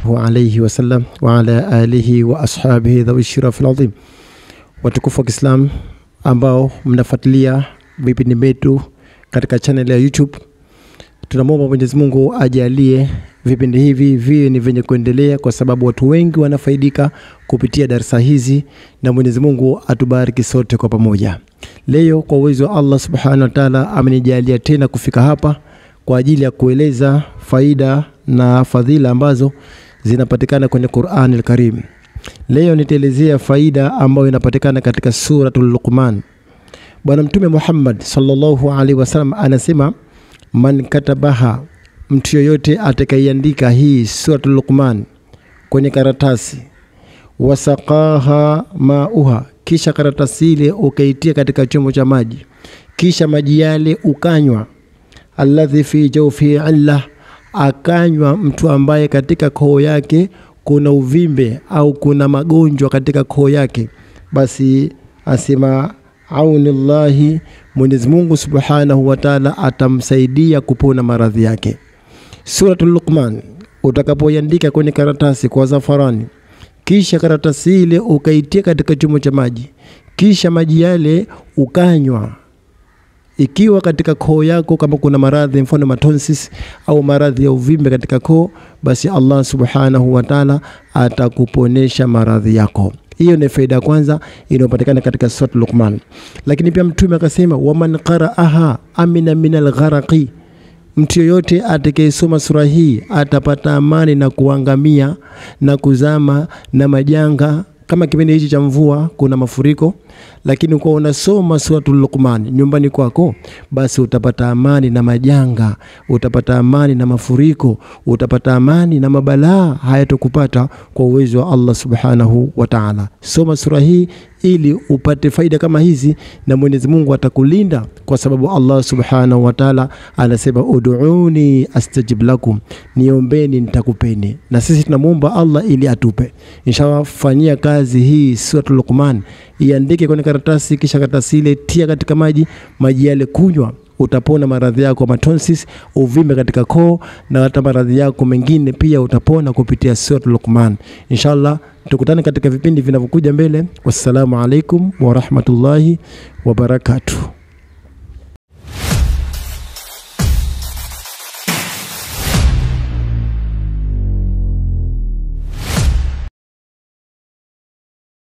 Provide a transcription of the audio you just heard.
sallallahu alayhi wasallam wa ala alihi wa ashabihi dhawi shirafil azim. Watukufu wa Kiislamu ambao mnafuatilia vipindi vyetu katika channel ya YouTube, tunamwomba Mwenyezi Mungu ajalie vipindi hivi viwe ni venye kuendelea, kwa sababu watu wengi wanafaidika kupitia darasa hizi, na Mwenyezi Mungu atubariki sote kwa pamoja. Leo kwa uwezo wa Allah Subhanahu wa Ta'ala amenijalia tena kufika hapa kwa ajili ya kueleza faida na fadhila ambazo zinapatikana kwenye Qur'an al-Karim. Leo nitaelezea faida ambayo inapatikana katika suratul Luqman. Bwana Mtume Muhammad sallallahu alaihi wasallam anasema, man katabaha, mtu yoyote atakayeandika hii suratul Luqman kwenye karatasi, wasaqaha mauha, kisha karatasi ile ukaitia katika chombo cha maji, kisha maji yale ukanywa, alladhi fi jawfi illa, akanywa mtu ambaye katika koo yake kuna uvimbe au kuna magonjwa katika koo yake, basi asema aunillahi, Mwenyezi Mungu Subhanahu wa Ta'ala atamsaidia kupona maradhi yake. Suratul Luqman utakapoiandika kwenye karatasi kwa zafarani, kisha karatasi ile ukaitia katika chombo cha maji, kisha maji yale ukanywa, ikiwa katika koo yako kama kuna maradhi mfano matonsis au maradhi ya uvimbe katika koo, basi Allah Subhanahu wa Ta'ala atakuponesha maradhi yako. Hiyo ni faida ya kwanza inayopatikana katika sura Luqman. Lakini pia Mtume akasema, waman qara'aha amina minal gharaqi, mtu yoyote atakayesoma sura hii atapata amani na kuangamia na kuzama na majanga. Kama kipindi hichi cha mvua kuna mafuriko, lakini kwa unasoma suratul Luqman nyumbani kwako, basi utapata amani na majanga, utapata amani na mafuriko, utapata amani na mabalaa hayatokupata kwa uwezo wa Allah Subhanahu wa Ta'ala. Soma sura hii ili upate faida kama hizi, na Mwenyezi Mungu atakulinda, kwa sababu Allah Subhanahu wa Ta'ala anasema, ud'uni astajib lakum, niombeni nitakupeni. Na sisi tunamuomba Allah ili atupe. Inshallah fanyia kazi hii suratul Luqman, iandike kwenye karatasi, kisha karatasi ile tia katika maji, maji yale kunywa, utapona maradhi yako matonsis, uvimbe katika koo, na hata maradhi yako mengine pia utapona kupitia suratul Luqman. Inshallah tukutane katika vipindi vinavyokuja mbele. Wassalamu alaikum wa rahmatullahi wa barakatuh.